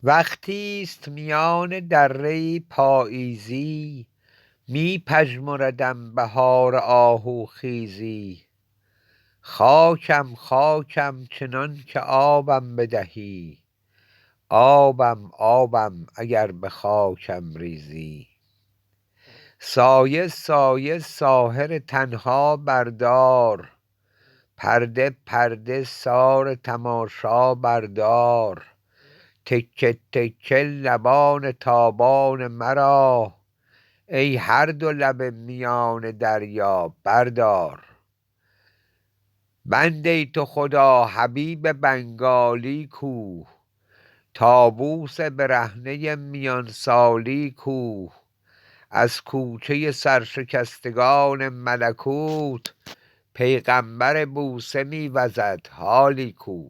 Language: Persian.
وقتیست میان دره پاییزی، می پژمردم بهار آهوخیزی. خاکم خاکم چنان که آبم بدهی، آبم آبم اگر به خاکم ریزی. سایه سایه ساحر تنها بردار، پرده پرده سار تماشا بردار. تکه تکه لبان تابان مرا، ای هر دو لب میان دریا بردار. بنده تو خدا حبیب بنگالی کو، طاووس برهنه میان سالی کو. از کوچه سرشکستگان ملکوت، پیغمبر بوسه می وزد حالی کو.